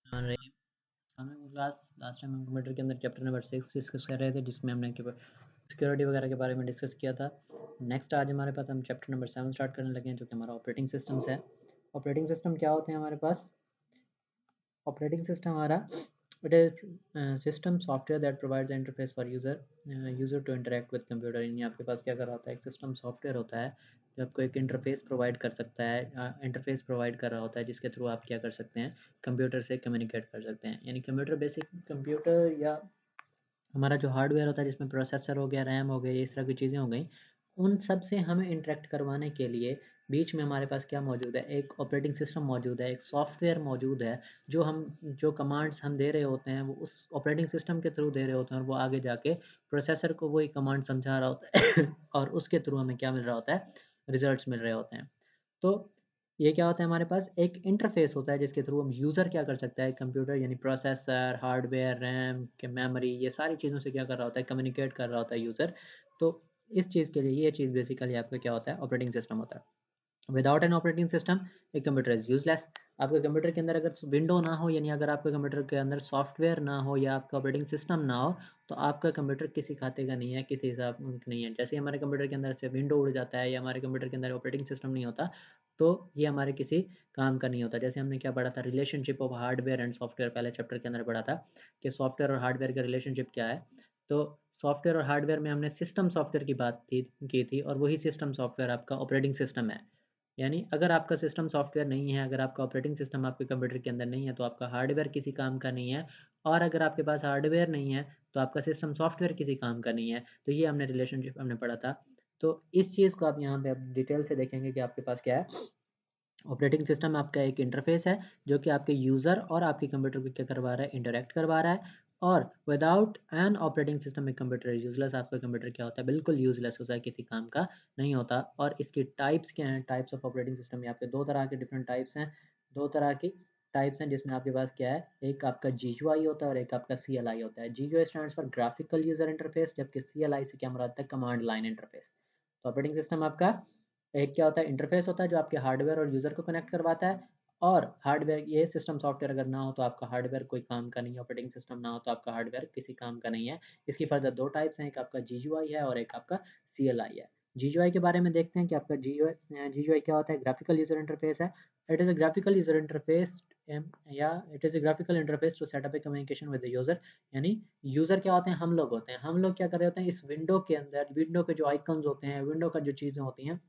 रही हमें class last time हम कंप्यूटर के अंदर चैप्टर नंबर 6 डिस्कस कर रहे थे, जिसमें हमने सिक्योरिटी वगैरह के बारे में डिस्कस किया था। नेक्स्ट आज हमारे पास हम चैप्टर नंबर 7 स्टार्ट करने लगे हैं, जो कि हमारा ऑपरेटिंग सिस्टम्स है। ऑपरेटिंग सिस्टम क्या होते हैं हमारे पास? ऑपरेटिंग सिस्टम हमारा it is system software that provides interface for user to interact with computer. यानी आपके पास क्या कर रहा होता है? एक सिस्टम सॉफ्टवेयर होता है जो आपको एक इंटरफेस प्रोवाइड कर सकता है, इंटरफेस प्रोवाइड कर रहा होता है, जिसके थ्रू आप क्या कर सकते हैं? कंप्यूटर से कम्युनिकेट कर सकते हैं। यानी कंप्यूटर बेसिक कंप्यूटर या हमारा जो हार्डवेयर होता है, जिसमें प्रोसेसर हो गया, रैम हो गया, इस तरह की चीज़ें हो गई, उन सब से हमें इंटरेक्ट करवाने के लिए बीच में हमारे पास क्या मौजूद है? एक ऑपरेटिंग सिस्टम मौजूद है, एक सॉफ्टवेयर मौजूद है, जो कमांड्स हम दे रहे होते हैं वो उस ऑपरेटिंग सिस्टम के थ्रू दे रहे होते हैं, और वो आगे जाके प्रोसेसर को वही कमांड समझा रहा होता है और उसके थ्रू हमें क्या मिल रहा होता है? रिजल्ट्स मिल रहे होते हैं। तो ये क्या होता है? हमारे पास एक इंटरफेस होता है जिसके थ्रू हम यूज़र क्या कर सकता है? कंप्यूटर यानी प्रोसेसर, हार्डवेयर, रैम के मेमोरी, ये सारी चीज़ों से क्या कर रहा होता है? कम्युनिकेट कर रहा होता है यूज़र। तो इस चीज़ के लिए ये चीज़ बेसिकली आपका क्या होता है? ऑपरेटिंग सिस्टम होता है। Without an operating system a computer is useless. आपके कंप्यूटर के अंदर अगर विंडो ना हो, यानी अगर आपके कंप्यूटर के अंदर सॉफ्टवेयर ना हो या आपका ऑपरेटिंग सिस्टम ना हो, तो आपका कंप्यूटर किसी खाते का नहीं है, किसी हिसाब नहीं है। जैसे ही हमारे कंप्यूटर के अंदर से विंडो उड़ जाता है या हमारे कंप्यूटर के अंदर ऑपरेटिंग सिस्टम नहीं होता, तो ये हमारे किसी काम का नहीं होता। जैसे हमने क्या पढ़ा था? Relationship of hardware and software पहले चैप्टर के अंदर पढ़ा था कि सॉफ्टवेयर और हार्डवेयर का रिलेशनशिप क्या है। तो सॉफ्टवेयर और हार्डवेयर में हमने सिस्टम सॉफ्टवेयर की बात की थी, और वही सिस्टम सॉफ्टवेयर आपका ऑपरेटिंग सिस्टम है। यानी अगर आपका सिस्टम सॉफ्टवेयर नहीं है, अगर आपका ऑपरेटिंग सिस्टम आपके कंप्यूटर के अंदर नहीं है, तो आपका हार्डवेयर किसी काम का नहीं है, और अगर आपके पास हार्डवेयर नहीं है, तो आपका सिस्टम सॉफ्टवेयर किसी काम का नहीं है। तो ये हमने रिलेशनशिप हमने पढ़ा था। तो इस चीज़ को आप यहाँ पे आप डिटेल से देखेंगे कि आपके पास क्या है? ऑपरेटिंग सिस्टम आपका एक इंटरफेस है जो कि आपके यूज़र और आपके कंप्यूटर को क्या करवा रहा है? इंटरैक्ट करवा रहा है। और विदाउट एन ऑपरेटिंग सिस्टम एक कंप्यूटर यूज़लेस। आपका कंप्यूटर क्या होता है? बिल्कुल यूज़लेस होता है, किसी काम का नहीं होता। और इसकी टाइप्स क्या हैं? टाइप्स ऑफ ऑपरेटिंग सिस्टम ये आपके 2 तरह के डिफरेंट टाइप्स हैं। 2 तरह की टाइप्स हैं, जिसमें आपके पास क्या है? एक आपका जीयूआई होता है और एक आपका सीएलआई होता है। GUI stands for graphical user interface, जबकि सीएलआई से क्या मुराद है? Command line interface. तो ऑपरेटिंग सिस्टम आपका एक क्या होता है? इंटरफेस होता है जो आपके हार्डवेयर और यूज़र को कनेक्ट करवाता है। और हार्डवेयर ये सिस्टम सॉफ्टवेयर अगर ना हो तो आपका हार्डवेयर कोई काम का नहीं है, ऑपरेटिंग सिस्टम ना हो तो आपका हार्डवेयर किसी काम का नहीं है। इसकी फर्दर 2 टाइप्स हैं, एक आपका जीयूआई है और एक आपका सीएलआई है। जीयूआई के बारे में देखते हैं कि आपका जीयूआई क्या होता है? ग्राफिकल यूज़र इंटरफेस है। It is a graphical user interface या it is a graphical interface to set up a communication with the user. यानी यूज़र क्या होते हैं? हम लोग होते हैं। हम लोग क्या कर रहे होते हैं? इस विंडो के अंदर, विंडो के जो आइकन्स होते हैं, विंडो का जो चीज़ें होती हैं,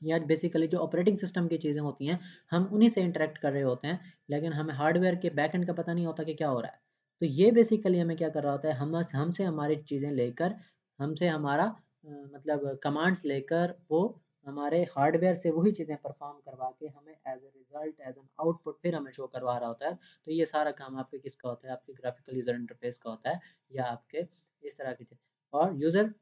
या बेसिकली जो ऑपरेटिंग सिस्टम की चीज़ें होती हैं, हम उन्हीं से इंटरैक्ट कर रहे होते हैं, लेकिन हमें हार्डवेयर के बैकएंड का पता नहीं होता कि क्या हो रहा है। तो ये बेसिकली हमें क्या कर रहा होता है? हमसे हमारी चीज़ें लेकर, हमसे हमारा मतलब कमांड्स लेकर वो हमारे हार्डवेयर से वही चीज़ें परफ़ॉर्म करवा के हमें as a result, as an output फिर हमें शो करवा रहा होता है। तो ये सारा काम आपके किसका होता है? आपके ग्राफिकल यूज़र इंटरफ़ेस का होता है, या आपके इस तरह की चीज़। और user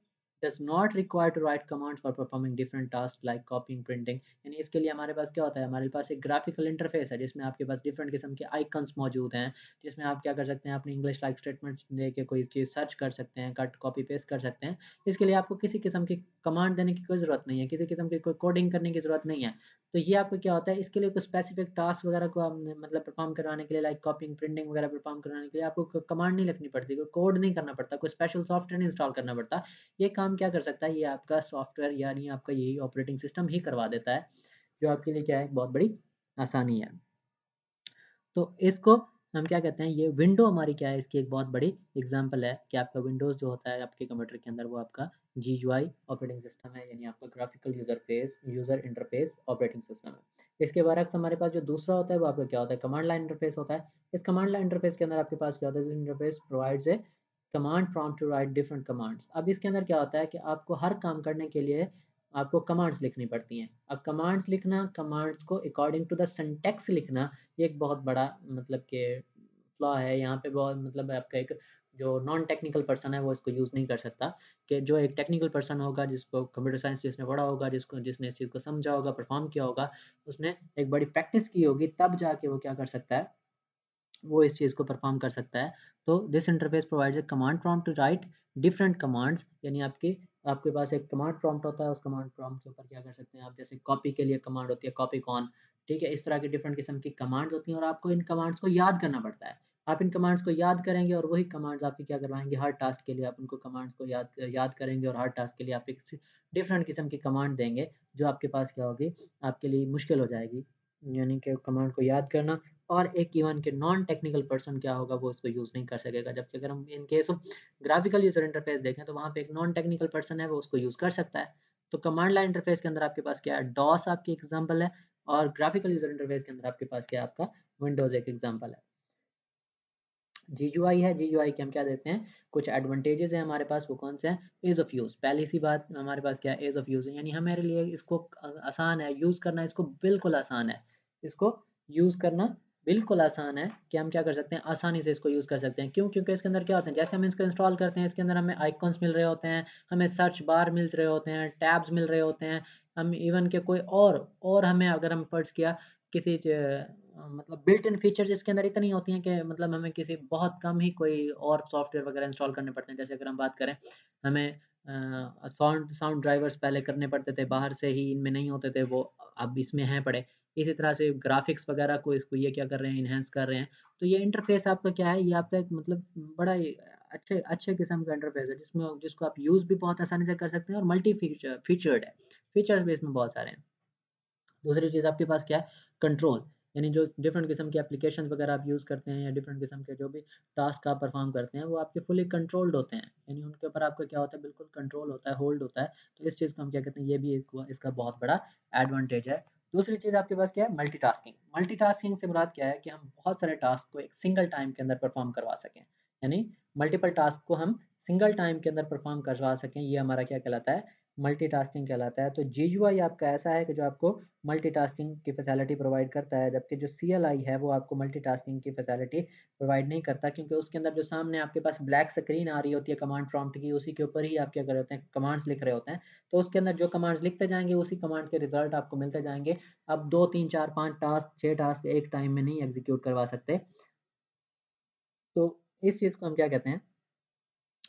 does not require to write commands for performing different tasks like copying, printing। यानी इसके लिए हमारे पास क्या होता है? हमारे पास एक ग्राफिकल इंटरफेस है, जिसमें आपके पास डिफरेंट किस्म के आइकन्स मौजूद हैं, जिसमें आप क्या कर सकते हैं? अपनी इंग्लिश लाइक स्टेटमेंट्स देके कोई चीज़ सर्च कर सकते हैं, कट कॉपी पेस्ट कर सकते हैं। इसके लिए आपको किसी किस्म की कमांड देने की कोई ज़रूरत नहीं है, किसी किस्म की कोई कोडिंग करने की ज़रूरत नहीं है। तो ये आपको क्या होता है? इसके लिए कोई स्पेसिफिक टास्क वगैरह को आप मतलब परफॉर्म करवाने के लिए, लाइक कॉपिंग, प्रिंटिंग वगैरह परफॉर्म करवाने के लिए आपको कमांड नहीं लिखनी पड़ती, कोई कोड नहीं करना पड़ता, कोई स्पेशल सॉफ्टवेयर नहीं इंस्टॉल करना पड़ता। ये काम क्या कर सकता है? ये आपका सॉफ्टवेयर यानी आपका यही ऑपरेटिंग सिस्टम ही करवा देता है, जो आपके लिए क्या है? एक बहुत बड़ी आसानी है। तो इसको हम क्या कहते हैं? ये विंडो हमारी क्या है? इसकी एक बहुत बड़ी एग्जांपल है कि आपका विंडोज़ जो होता है आपके कंप्यूटर के अंदर, वो आपका जीयूआई ऑपरेटिंग सिस्टम है, यानी आपका graphical user interface operating system है। इसके बरअक्स हमारे पास जो दूसरा होता है वो आपका क्या होता है? कमांड लाइन इंटरफेस होता है। इस कमांड लाइन इंटरफेस के अंदर आपके पास क्या होता है? This interface provides a command prompt to write different commands. अब इसके अंदर क्या होता है कि आपको हर काम करने के लिए आपको कमांड्स लिखनी पड़ती हैं। अब कमांड्स लिखना, कमांड्स को अकॉर्डिंग टू द सिंटैक्स लिखना, ये एक बहुत बड़ा मतलब कि फ्लॉ है यहाँ पे। बहुत मतलब आपका एक जो नॉन टेक्निकल पर्सन है वो इसको यूज़ नहीं कर सकता। कि जो एक टेक्निकल पर्सन होगा, जिसको कंप्यूटर साइंस जिसने पढ़ा होगा, जिसने इस चीज़ को समझा होगा, परफॉर्म किया होगा, उसने एक बड़ी प्रैक्टिस की होगी, तब जाके वो क्या कर सकता है? वो इस चीज़ को परफॉर्म कर सकता है। तो this interface provides a command prompt to write different commands. यानी आपके पास एक कमांड प्रॉम्प्ट होता है, उस कमांड प्रॉम्प्ट के ऊपर क्या कर सकते हैं आप? जैसे कॉपी के लिए कमांड होती है, कॉपी कॉन, ठीक है, इस तरह की डिफरेंट किस्म की कमांड्स होती हैं और आपको इन कमांड्स को याद करना पड़ता है। आप इन कमांड्स को याद करेंगे और वही कमांड्स आपकी क्या करवाएँगे, हर टास्क के लिए आप उनको कमांड्स को याद करेंगे और हर टास्क के लिए आप एक डिफरेंट किस्म की कमांड देंगे, जो आपके पास क्या होगी, आपके लिए मुश्किल हो जाएगी। यानी कि कमांड को याद करना, और एक इवन के नॉन टेक्निकल पर्सन क्या होगा, वो इसको यूज़ नहीं कर सकेगा। जबकि अगर हम in case of graphical user interface देखें, तो वहाँ पे एक नॉन टेक्निकल पर्सन है, वो उसको यूज़ कर सकता है। तो कमांड लाइन इंटरफेस के अंदर आपके पास क्या है, डॉस आपकी एग्ज़ाम्पल है, और ग्राफिकल यूज़र इंटरफेस के अंदर आपके पास क्या है, आपका विंडोज़ एक एग्ज़ाम्पल है। जीयूआई है, जीयूआई के हम क्या देते हैं, कुछ एडवांटेजेस हैं हमारे पास, वो कौन से हैं, ईज़ ऑफ यूज़। पहली सी बात हमारे पास क्या है, ईज़ ऑफ यूज़ है, यानी हमारे लिए इसको आसान है यूज़ करना, इसको बिल्कुल आसान है, इसको यूज़ करना बिल्कुल आसान है कि हम क्या कर सकते हैं, आसानी से इसको यूज़ कर सकते हैं। क्यों? क्योंकि इसके अंदर क्या होता है, जैसे हम इसको इंस्टॉल करते हैं, इसके अंदर हमें आइकॉन्स मिल रहे होते हैं, हमें सर्च बार मिल रहे होते हैं, टैब्स मिल रहे होते हैं, हम इवन के कोई और हमें अगर हम फर्ज़ किया किसी मतलब बिल्ट इन फीचर्स इसके अंदर इतनी होती हैं कि मतलब हमें किसी बहुत कम ही कोई और सॉफ्टवेयर वगैरह इंस्टॉल करने पड़ते हैं। जैसे अगर हम बात करें, हमें साउंड साउंड ड्राइवर्स पहले करने पड़ते थे, बाहर से ही इनमें नहीं होते थे, वो अब इसमें हैं पड़े। इसी तरह से ग्राफ़िक्स वगैरह को इसको ये क्या कर रहे हैं, एनहांस कर रहे हैं। तो ये इंटरफ़ेस आपका क्या है, ये आपका एक मतलब बड़ा ही अच्छे अच्छे किस्म का इंटरफ़ेस है, जिसको आप यूज़ भी बहुत आसानी से कर सकते हैं, और मल्टी फीचर्ड है। फीचर्स भी इसमें बहुत सारे हैं। दूसरी चीज़ आपके पास क्या है, कंट्रोल, यानी जो डिफरेंट किस्म के एप्लीकेशंस वगैरह आप यूज़ करते हैं, या डिफरेंट किस्म के जो भी टास्क आप परफॉर्म करते हैं, वो आपके फुली कंट्रोल्ड होते हैं, यानी उनके ऊपर आपका क्या होता है, बिल्कुल कंट्रोल होता है, होल्ड होता है। तो इस चीज़ को हम क्या कहते हैं, ये भी एक इसका बहुत बड़ा एडवांटेज है। दूसरी चीज़ आपके पास क्या है, मल्टीटास्किंग। मल्टीटास्किंग से मुराद क्या है कि हम बहुत सारे टास्क को एक सिंगल टाइम के अंदर परफॉर्म करवा सकें, यानी मल्टीपल टास्क को हम सिंगल टाइम के अंदर परफॉर्म करवा सकें, ये हमारा क्या कहलाता है, मल्टीटास्किंग कहलाता है। तो जीयूआई आपका ऐसा है कि जो आपको मल्टीटास्किंग की फैसिलिटी प्रोवाइड करता है, जबकि जो सीएलआई है, वो आपको मल्टीटास्किंग की फैसिलिटी प्रोवाइड नहीं करता, क्योंकि उसके अंदर जो सामने आपके पास ब्लैक स्क्रीन आ रही होती है कमांड प्रॉम्प्ट की, उसी के ऊपर ही आप क्या कर रहे होते हैं, कमांड्स लिख रहे होते हैं। तो उसके अंदर जो कमांड्स लिखते जाएँगे, उसी कमांड के रिज़ल्ट आपको मिलते जाएँगे। अब 2, 3, 4, 5 टास्क, 6 टास्क एक टाइम में नहीं एग्ज़ीक्यूट करवा सकते। तो इस चीज़ को हम क्या कहते हैं,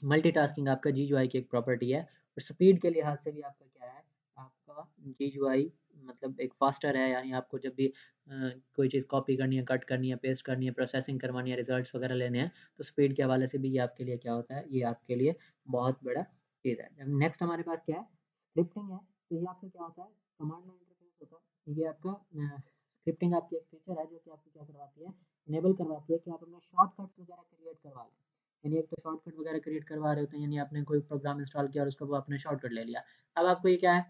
मल्टीटास्किंग आपका जीयूआई की एक प्रॉपर्टी है। और स्पीड के लिहाज से भी आपका क्या है, आपका जीयूआई मतलब एक फास्टर है, यानी आपको जब भी कोई चीज़ कॉपी करनी है, कट करनी है, पेस्ट करनी है, प्रोसेसिंग करवानी है, रिजल्ट्स वगैरह लेने हैं, तो स्पीड के हवाले से भी ये आपके लिए क्या होता है, ये आपके लिए बहुत बड़ा चीज़ है। जब नेक्स्ट हमारे पास क्या है, स्क्रिप्टिंग है। तो ये आपका क्या होता है, कमांड लाइन इंटरफेस होता है। ये आपका स्क्रिप्टिंग आपकी एक फीचर है, जो कि आपको क्या करवाती है, इनेबल करवाती है कि आप अपने शॉर्टकट्स वगैरह क्रिएट करवा लें। यानी एक तो शॉर्टकट वगैरह क्रिएट करवा रहे होते हैं, यानी आपने कोई प्रोग्राम इंस्टॉल किया और उसका वो आपने शॉर्टकट ले लिया। अब आपको ये क्या है,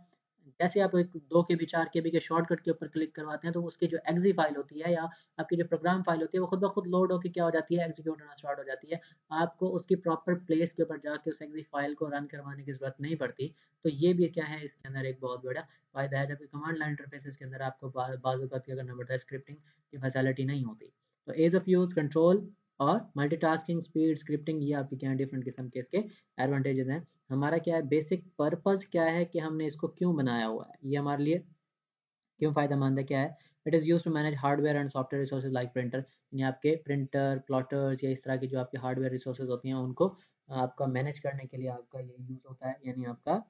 जैसे आप एक 2 केबी 4 केबी के शॉर्टकट के ऊपर क्लिक करवाते हैं, तो उसकी जो एक्सी फाइल होती है, या आपकी जो प्रोग्राम फाइल होती है, वो खुद ब खुद लोड होके क्या हो जाती है, एग्जीक्यूट होना स्टार्ट हो जाती है। आपको उसकी प्रॉपर प्लेस के ऊपर जाके उस एक्सी फाइल को रन करवाने की ज़रूरत नहीं पड़ती। तो ये भी क्या है, इसके अंदर एक बहुत बड़ा फ़ायदा है, जबकि कमांड लाइन इंटरफेसेस के अंदर आपको बाज़ औक़ात क्या करना पड़ता है, स्क्रिप्टिंग की फैसिलिटी नहीं होती। तो ईज़ ऑफ यूज़, कंट्रोल और मल्टीटास्किंग, स्पीड, स्क्रिप्टिंग, ये आपके क्या हैं, डिफरेंट किस्म के इसके एडवांटेजेस हैं। हमारा क्या है, बेसिक पर्पस क्या है कि हमने इसको क्यों बनाया हुआ है, ये हमारे लिए क्यों फ़ायदेमंद है, क्या है? It is used to manage hardware and software resources like printer, यानी आपके प्रिंटर, प्लॉटर्स या इस तरह की जो आपके हार्डवेयर रिसोर्सेज़ होती हैं, उनको आपका मैनेज करने के लिए आपका ये यूज़ होता है, यानी आपका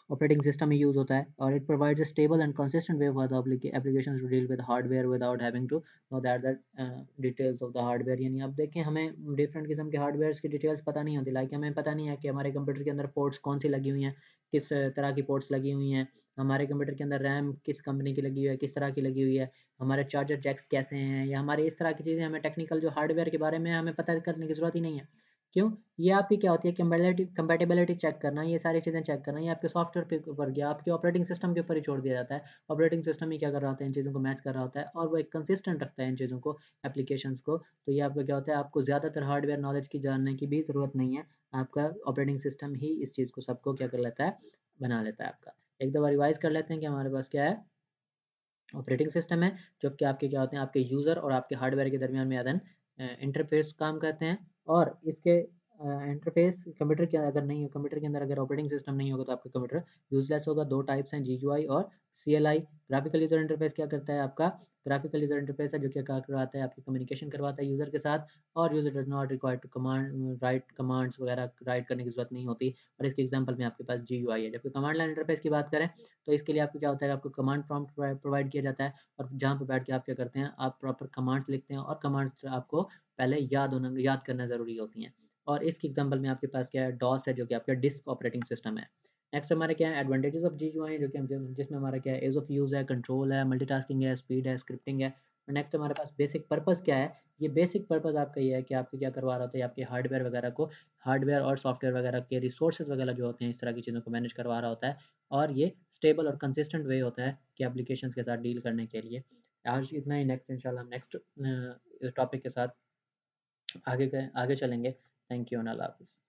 ऑपरेटिंग सिस्टम ही यूज़ होता है। और it provides a stable and consistent way for the applications to deal with hardware without having to know that details of the hardware. यानी अब देखें, हमें डिफरेंट किस्म के हार्डवेयर्स की डिटेल्स पता नहीं होती, लाइक हमें पता नहीं है कि हमारे कंप्यूटर के अंदर पोर्ट्स कौन सी लगी हुई हैं, किस तरह की पोर्ट्स लगी हुई हैं, हमारे कंप्यूटर के अंदर रैम किस कंपनी की लगी हुई है, किस तरह की लगी हुई है, हमारे चार्जर जैक्स कैसे हैं, या हमारे इस तरह की चीज़ें, हमें टेक्निकल जो हार्डवेयर के बारे में हमें पता करने की ज़रूरत ही नहीं है। क्यों? ये आपकी क्या होती है, कंपैटिबिलिटी चेक करना, ये सारी चीज़ें चेक करना, ये आपके सॉफ्टवेयर के ऊपर गया, आपके ऑपरेटिंग सिस्टम के ऊपर ही छोड़ दिया जाता है। ऑपरेटिंग सिस्टम ही क्या कर रहा होता है, इन चीज़ों को मैच कर रहा होता है, और वो एक कंसिस्टेंट रखता है इन चीज़ों को, एप्लीकेशंस को। तो ये आपका क्या होता है, आपको ज़्यादातर हार्डवेयर नॉलेज की जानने की भी ज़रूरत नहीं है। आपका ऑपरेटिंग सिस्टम ही इस चीज़ को सबको क्या कर लेता है, बना लेता है आपका। एक दफ़ा रिवाइज़ कर लेते हैं कि हमारे पास क्या है, ऑपरेटिंग सिस्टम है, जो कि आपके क्या होते हैं, आपके यूज़र और आपके हार्डवेयर के दरमियान में एज़ एन इंटरफ़ेस काम करते हैं। और इसके इंटरफ़ेस कंप्यूटर के अगर नहीं हो, कंप्यूटर के अंदर अगर ऑपरेटिंग सिस्टम नहीं होगा, तो आपका कंप्यूटर यूज़लेस होगा। 2 टाइप्स हैं, जीयूआई और सीएलआई। ग्राफिकल यूज़र इंटरफ़ेस क्या करता है, आपका ग्राफिकल यूज़र इंटरफेस है जो कि क्या करवाता है, आपकी कम्युनिकेशन करवाता है यूज़र के साथ, और user does not require to write commands वगैरह राइट करने की ज़रूरत नहीं होती। और इसके एग्जांपल में आपके पास GUI है। जबकि कमांड लाइन इंटरफेस की बात करें तो इसके लिए आपको क्या होता है, आपको कमांड प्रॉम्प्ट प्रोवाइड किया जाता है, और जहाँ पे बैठ के आप क्या करते हैं, आप प्रॉपर कमांड्स लिखते हैं, और कमांड्स आपको पहले याद करना ज़रूरी होती हैं। और इसके एग्जांपल में आपके पास क्या है, डॉस है जो कि आपका डिस्क ऑपरेटिंग सिस्टम है। नेक्स्ट हमारे क्या है, एडवांटेजेस ऑफ GUI जो कि हम जिसमें हमारा क्या है, ईज़ ऑफ यूज़ है, कंट्रोल है, मल्टीटास्किंग है, स्पीड है, स्क्रिप्टिंग है। और नेक्स्ट हमारे पास बेसिक पर्पस क्या है, ये बेसिक पर्पस आपका ये है कि आपको क्या करवा रहा होता है, आपके हार्डवेयर और सॉफ्टवेयर वगैरह के रिसोर्सेज वगैरह जो होते हैं, इस तरह की चीज़ों को मैनेज करवा रहा होता है, और ये स्टेबल और कंसिस्टेंट वे होता है कि एप्लीकेशंस के साथ डील करने के लिए। आज इतना ही, नेक्स्ट इंशाल्लाह हम नेक्स्ट टॉपिक के साथ आगे चलेंगे। थैंक यू एंड अल्लाह हाफ़िज़।